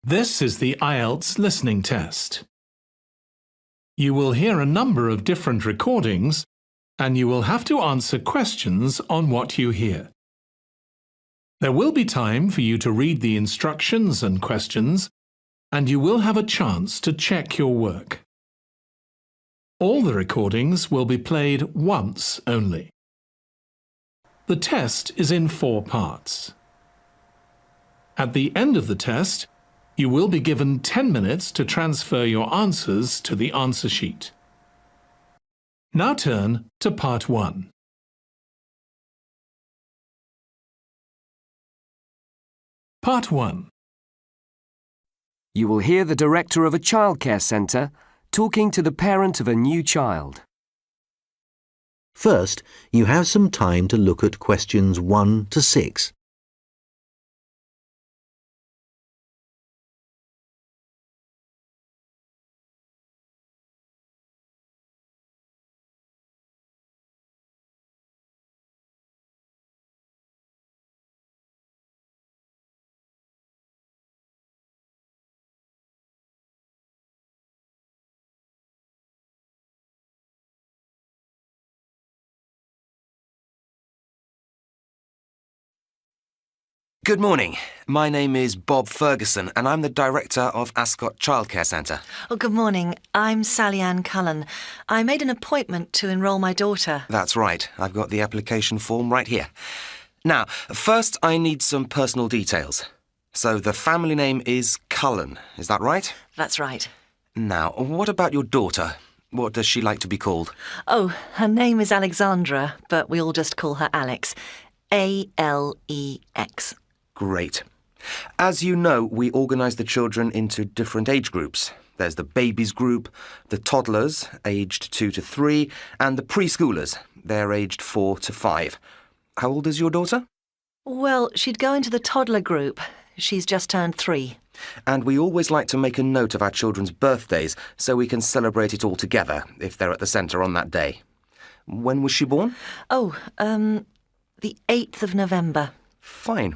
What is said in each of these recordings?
This is the Ielts listening test. You will hear a number of different recordings and you will have to answer questions on what you hear. There will be time for you to read the instructions and questions, and you will have a chance to check your work. All the recordings will be played once only. The test is in 4 parts. At the end of the test, you will be given 10 minutes to transfer your answers to the answer sheet. Now turn to Part 1. Part 1. You will hear the director of a childcare centre talking to the parent of a new child. First, you have some time to look at questions 1 to 6. Good morning. My name is Bob Ferguson and I'm the director of Ascot Childcare Centre. Oh, good morning. I'm Sally Ann Cullen. I made an appointment to enrol my daughter. That's right. I've got the application form right here. Now, first I need some personal details. So the family name is Cullen, is that right? That's right. Now, what about your daughter? What does she like to be called? Oh, her name is Alexandra, but we all just call her Alex. A-L-E-X. Great. As you know, we organise the children into different age groups. There's the babies group, the toddlers, aged 2 to 3, and the preschoolers. They're aged 4 to 5. How old is your daughter? Well, she'd go into the toddler group. She's just turned 3. And we always like to make a note of our children's birthdays so we can celebrate it all together if they're at the centre on that day. When was she born? Oh, the 8th of November. Fine.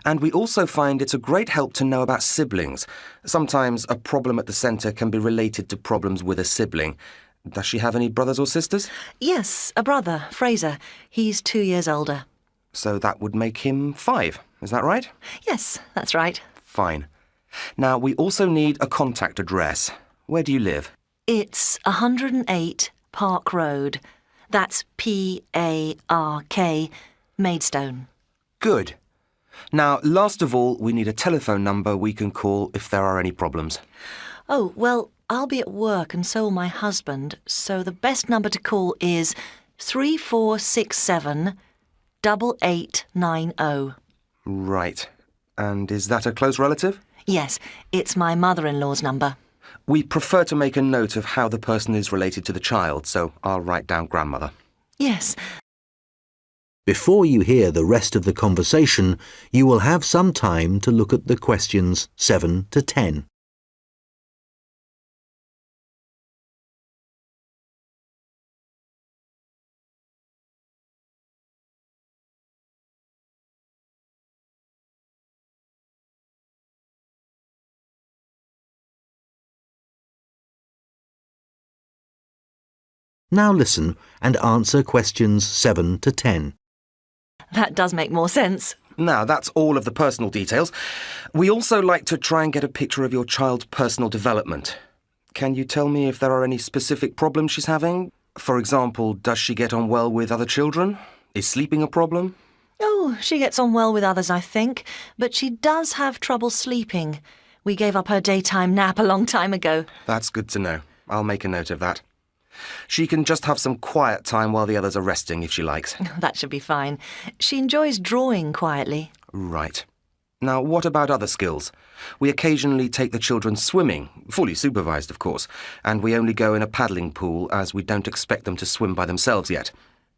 And we also find it's a great help to know about siblings. Sometimes a problem at the centre can be related to problems with a sibling. Does she have any brothers or sisters? Yes, a brother, Fraser. He's 2 years older. So that would make him 5, is that right? Yes, that's right. Fine. Now, we also need a contact address. Where do you live? It's 108 Park Road. That's P-A-R-K, Maidstone. Good. Now, last of all, we need a telephone number we can call if there are any problems. Oh, well, I'll be at work and so will my husband, so the best number to call is 3467 8890. Right. And is that a close relative? Yes, it's my mother-in-law's number. We prefer to make a note of how the person is related to the child, so I'll write down grandmother. Yes. Before you hear the rest of the conversation, you will have some time to look at the questions 7 to 10. Now listen and answer questions 7 to 10. That does make more sense. Now, that's all of the personal details. We also like to try and get a picture of your child's personal development. Can you tell me if there are any specific problems she's having? For example, does she get on well with other children? Is sleeping a problem? Oh, she gets on well with others, I think, but she does have trouble sleeping. We gave up her daytime nap a long time ago. That's good to know. I'll make a note of that. She can just have some quiet time while the others are resting if she likes. That should be fine. She enjoys drawing quietly. Right. Now, what about other skills? We occasionally take the children swimming, fully supervised, of course, and we only go in a paddling pool as we don't expect them to swim by themselves yet.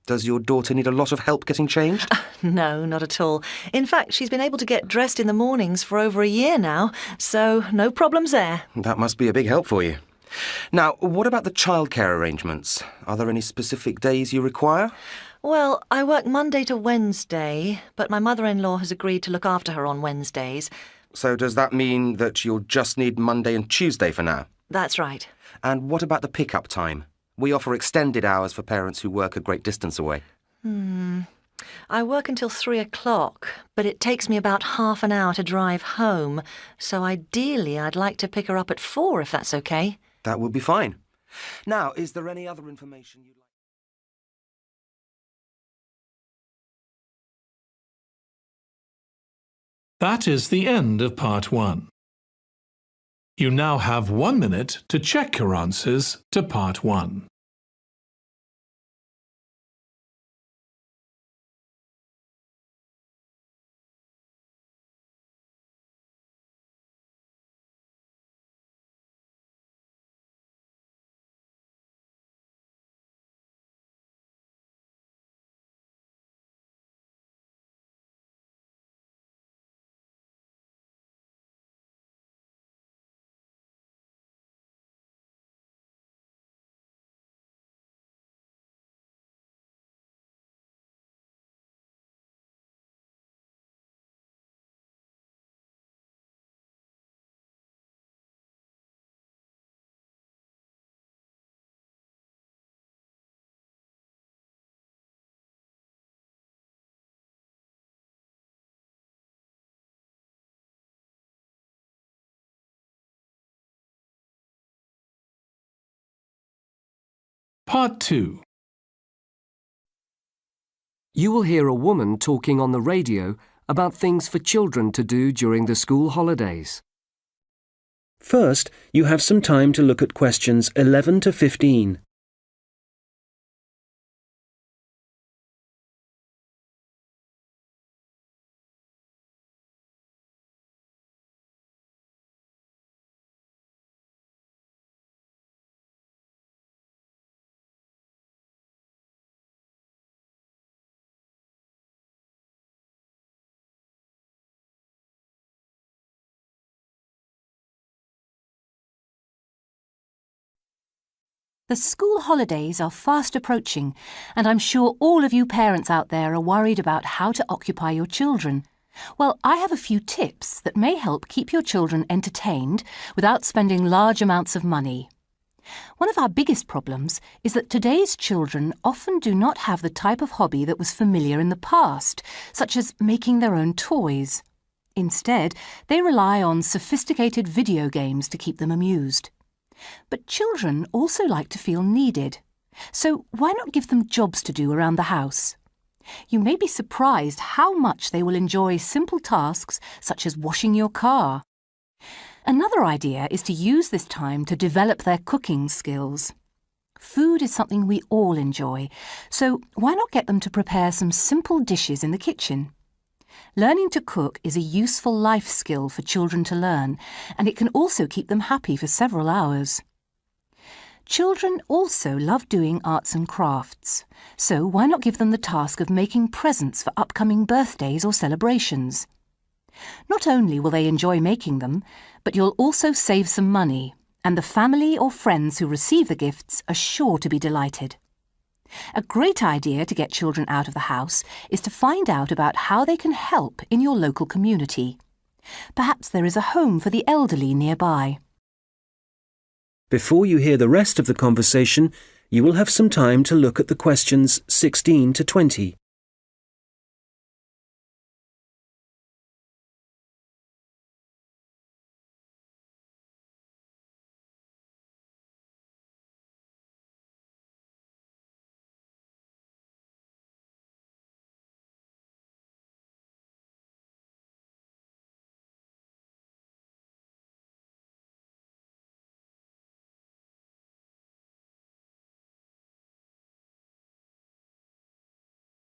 Does your daughter need a lot of help getting changed? No, not at all. In fact, she's been able to get dressed in the mornings for over a year now, so no problems there. That must be a big help for you. Now, what about the childcare arrangements? Are there any specific days you require? Well, I work Monday to Wednesday, but my mother-in-law has agreed to look after her on Wednesdays. So does that mean that you'll just need Monday and Tuesday for now? That's right. And what about the pick-up time? We offer extended hours for parents who work a great distance away. I work until 3 o'clock, but it takes me about half an hour to drive home, so ideally I'd like to pick her up at 4 if that's okay. That would be fine. Now, is there any other information you'd like? That is the end of part 1. You now have 1 minute to check your answers to part 1. Part 2. You will hear a woman talking on the radio about things for children to do during the school holidays. First, you have some time to look at questions 11 to 15. The school holidays are fast approaching, and I'm sure all of you parents out there are worried about how to occupy your children. Well, I have a few tips that may help keep your children entertained without spending large amounts of money. One of our biggest problems is that today's children often do not have the type of hobby that was familiar in the past, such as making their own toys. Instead, they rely on sophisticated video games to keep them amused. But children also like to feel needed, so why not give them jobs to do around the house? You may be surprised how much they will enjoy simple tasks such as washing your car. Another idea is to use this time to develop their cooking skills. Food is something we all enjoy, so why not get them to prepare some simple dishes in the kitchen? Learning to cook is a useful life skill for children to learn, and it can also keep them happy for several hours. Children also love doing arts and crafts, so why not give them the task of making presents for upcoming birthdays or celebrations? Not only will they enjoy making them, but you'll also save some money, and the family or friends who receive the gifts are sure to be delighted. A great idea to get children out of the house is to find out about how they can help in your local community. Perhaps there is a home for the elderly nearby. Before you hear the rest of the conversation, you will have some time to look at the questions 16 to 20.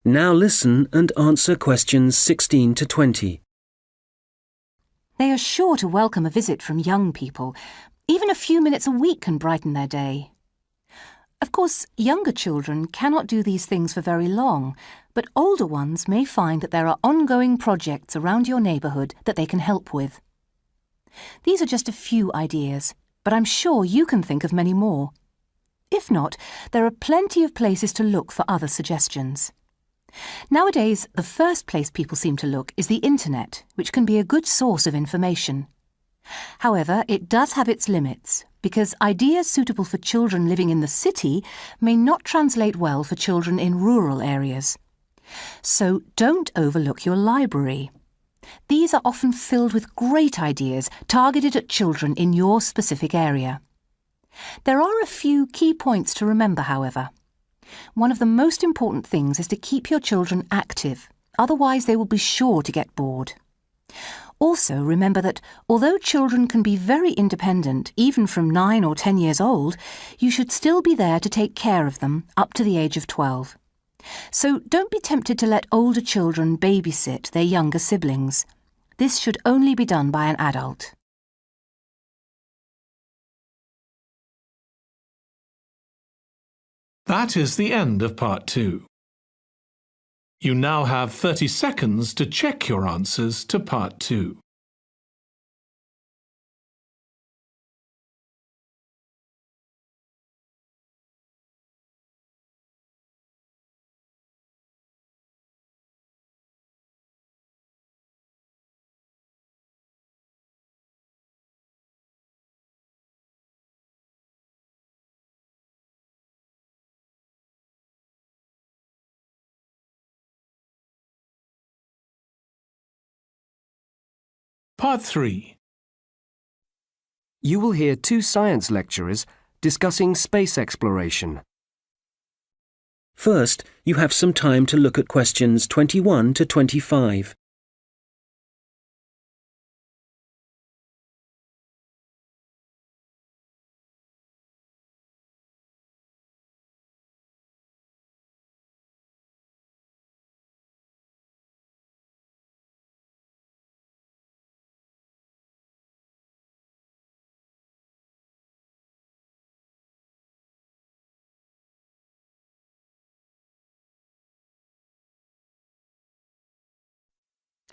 Now listen and answer questions 16 to 20. They are sure to welcome a visit from young people. Even a few minutes a week can brighten their day. Of course, younger children cannot do these things for very long, but older ones may find that there are ongoing projects around your neighbourhood that they can help with. These are just a few ideas, but I'm sure you can think of many more. If not, there are plenty of places to look for other suggestions. Nowadays, the first place people seem to look is the internet, which can be a good source of information. However, it does have its limits, because ideas suitable for children living in the city may not translate well for children in rural areas. So don't overlook your library. These are often filled with great ideas targeted at children in your specific area. There are a few key points to remember, however. One of the most important things is to keep your children active, otherwise they will be sure to get bored. Also, remember that although children can be very independent, even from 9 or 10 years old, you should still be there to take care of them up to the age of 12. So don't be tempted to let older children babysit their younger siblings. This should only be done by an adult. That is the end of Part 2. You now have 30 seconds to check your answers to Part 2. Part 3. You will hear 2 science lecturers discussing space exploration. First, you have some time to look at questions 21 to 25.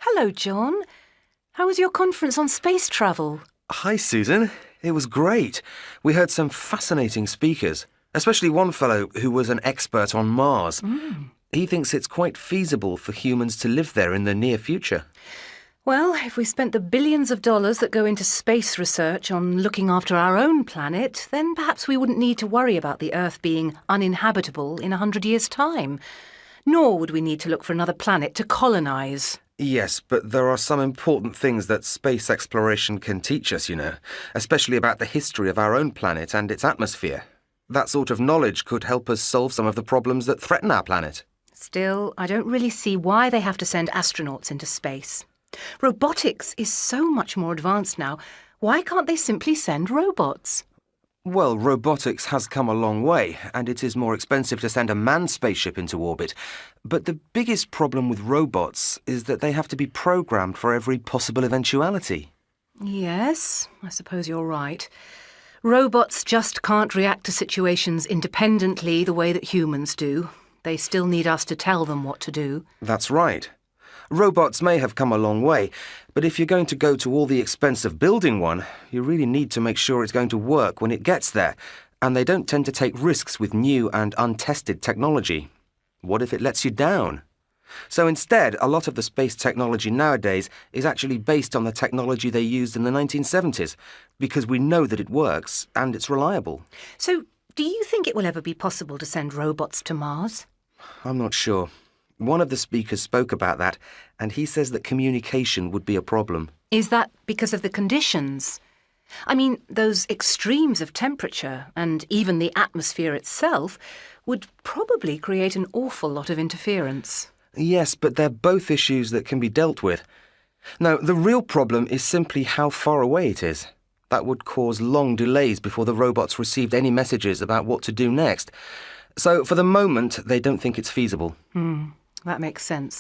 Hello, John. How was your conference on space travel? Hi, Susan. It was great. We heard some fascinating speakers, especially one fellow who was an expert on Mars. He thinks it's quite feasible for humans to live there in the near future. Well, if we spent the billions of dollars that go into space research on looking after our own planet, then perhaps we wouldn't need to worry about the Earth being uninhabitable in 100 years' time. Nor would we need to look for another planet to colonise. Yes, but there are some important things that space exploration can teach us, especially about the history of our own planet and its atmosphere. That sort of knowledge could help us solve some of the problems that threaten our planet. Still, I don't really see why they have to send astronauts into space. Robotics is so much more advanced now. Why can't they simply send robots? Well, robotics has come a long way, and it is more expensive to send a manned spaceship into orbit. But the biggest problem with robots is that they have to be programmed for every possible eventuality. Yes, I suppose you're right. Robots just can't react to situations independently the way that humans do. They still need us to tell them what to do. That's right. Robots may have come a long way, but if you're going to go to all the expense of building one, you really need to make sure it's going to work when it gets there, and they don't tend to take risks with new and untested technology. What if it lets you down? So instead, a lot of the space technology nowadays is actually based on the technology they used in the 1970s, because we know that it works and it's reliable. So, do you think it will ever be possible to send robots to Mars? I'm not sure. One of the speakers spoke about that, and he says that communication would be a problem. Is that because of the conditions? I mean, those extremes of temperature and even the atmosphere itself would probably create an awful lot of interference. Yes, but they're both issues that can be dealt with. Now, the real problem is simply how far away it is. That would cause long delays before the robots received any messages about what to do next. So, for the moment, they don't think it's feasible. That makes sense.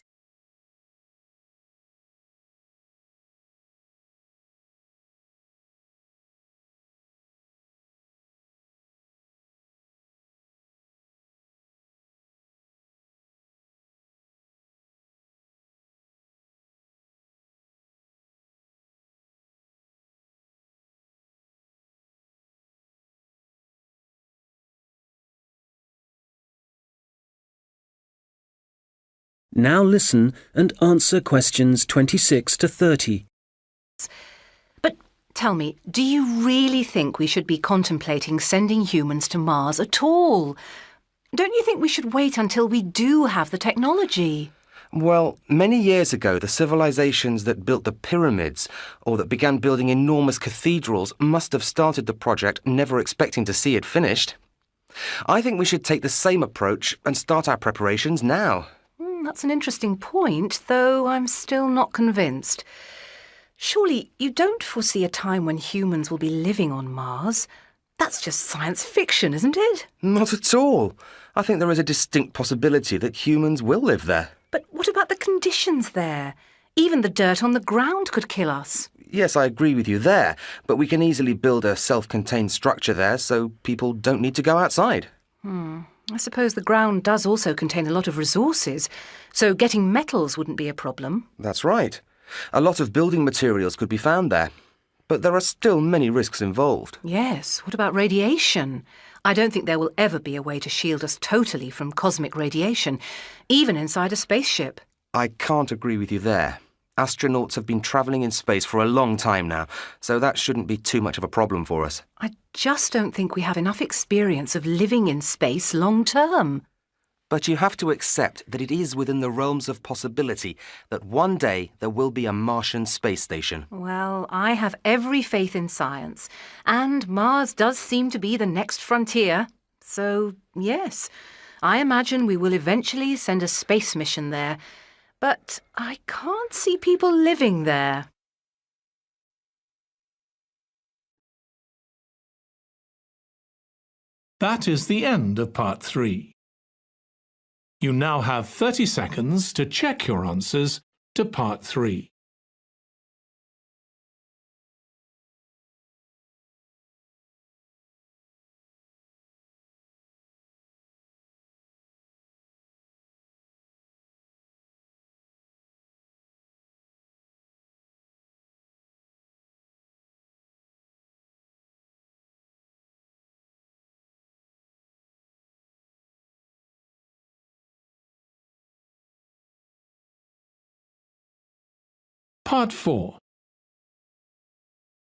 Now listen and answer questions 26 to 30. But tell me, do you really think we should be contemplating sending humans to Mars at all? Don't you think we should wait until we do have the technology? Well, many years ago, the civilizations that built the pyramids or that began building enormous cathedrals must have started the project never expecting to see it finished. I think we should take the same approach and start our preparations now. That's an interesting point, though I'm still not convinced. Surely you don't foresee a time when humans will be living on Mars? That's just science fiction, isn't it? Not at all. I think there is a distinct possibility that humans will live there. But what about the conditions there? Even the dirt on the ground could kill us. Yes, I agree with you there, but we can easily build a self-contained structure there so people don't need to go outside. I suppose the ground does also contain a lot of resources, so getting metals wouldn't be a problem. That's right. A lot of building materials could be found there, but there are still many risks involved. Yes, what about radiation? I don't think there will ever be a way to shield us totally from cosmic radiation, even inside a spaceship. I can't agree with you there. Astronauts have been travelling in space for a long time now, so that shouldn't be too much of a problem for us. I just don't think we have enough experience of living in space long term. But you have to accept that it is within the realms of possibility that one day there will be a Martian space station. Well, I have every faith in science, and Mars does seem to be the next frontier. So, yes, I imagine we will eventually send a space mission there. But I can't see people living there. That is the end of part 3. You now have 30 seconds to check your answers to part 3. Part 4.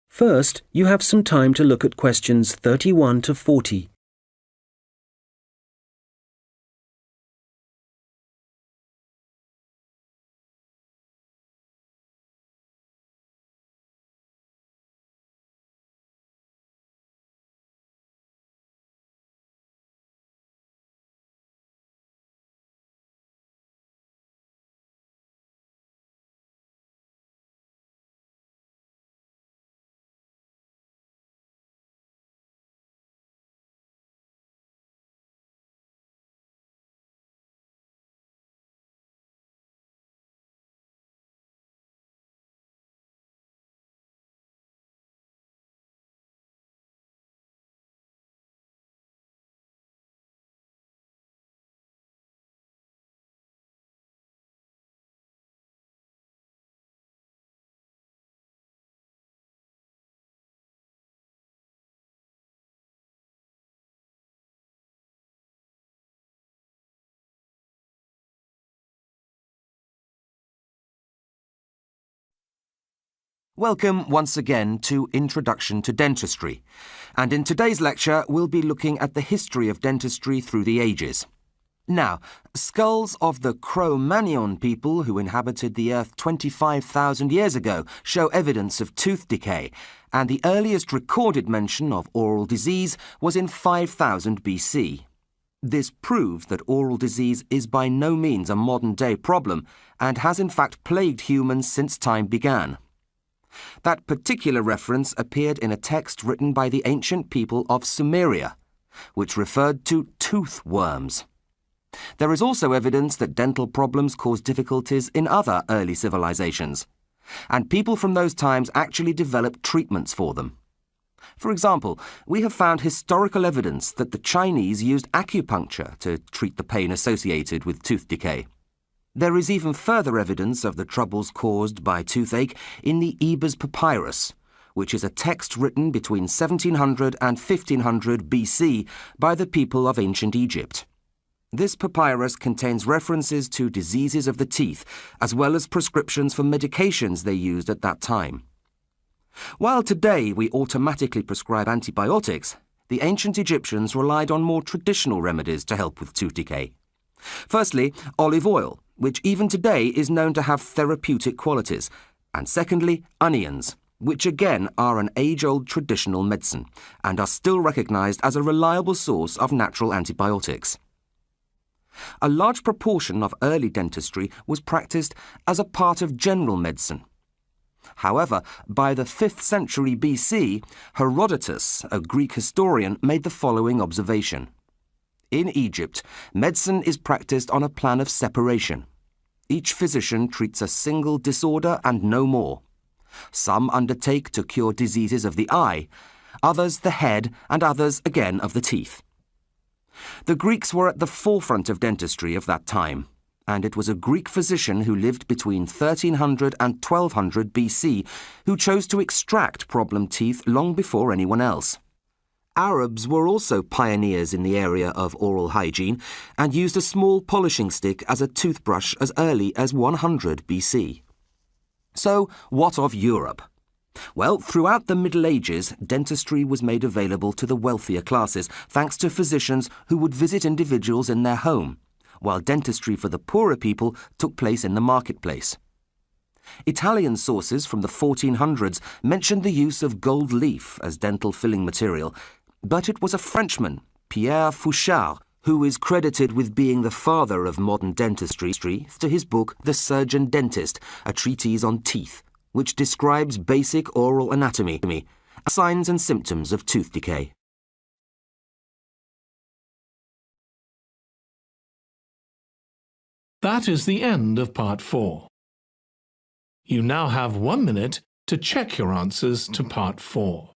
First, you have some time to look at questions 31 to 40. Welcome once again to Introduction to Dentistry, and in today's lecture we'll be looking at the history of dentistry through the ages. Now, skulls of the Cro-Magnon people who inhabited the Earth 25,000 years ago show evidence of tooth decay, and the earliest recorded mention of oral disease was in 5000 BC. This proves that oral disease is by no means a modern-day problem and has in fact plagued humans since time began. That particular reference appeared in a text written by the ancient people of Sumeria, which referred to tooth worms. There is also evidence that dental problems caused difficulties in other early civilizations, and people from those times actually developed treatments for them. For example, we have found historical evidence that the Chinese used acupuncture to treat the pain associated with tooth decay. There is even further evidence of the troubles caused by toothache in the Ebers Papyrus, which is a text written between 1700 and 1500 BC by the people of ancient Egypt. This papyrus contains references to diseases of the teeth, as well as prescriptions for medications they used at that time. While today we automatically prescribe antibiotics, the ancient Egyptians relied on more traditional remedies to help with tooth decay. Firstly, olive oil, which even today is known to have therapeutic qualities, and secondly, onions, which again are an age-old traditional medicine and are still recognized as a reliable source of natural antibiotics. A large proportion of early dentistry was practiced as a part of general medicine. However, by the 5th century BC, Herodotus, a Greek historian, made the following observation. In Egypt, medicine is practiced on a plan of separation. Each physician treats a single disorder and no more. Some undertake to cure diseases of the eye, others the head, and others again of the teeth. The Greeks were at the forefront of dentistry of that time, and it was a Greek physician who lived between 1300 and 1200 BC who chose to extract problem teeth long before anyone else. Arabs were also pioneers in the area of oral hygiene and used a small polishing stick as a toothbrush as early as 100 BC. So, what of Europe? Well, throughout the Middle Ages, dentistry was made available to the wealthier classes thanks to physicians who would visit individuals in their home, while dentistry for the poorer people took place in the marketplace. Italian sources from the 1400s mentioned the use of gold leaf as dental filling material, but it was a Frenchman, Pierre Fouchard, who is credited with being the father of modern dentistry to his book The Surgeon Dentist, a treatise on teeth, which describes basic oral anatomy, signs and symptoms of tooth decay. That is the end of Part 4. You now have 1 minute to check your answers to Part 4.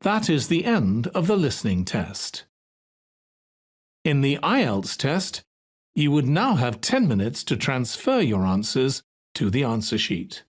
That is the end of the listening test. In the Ielts test, you would now have 10 minutes to transfer your answers to the answer sheet.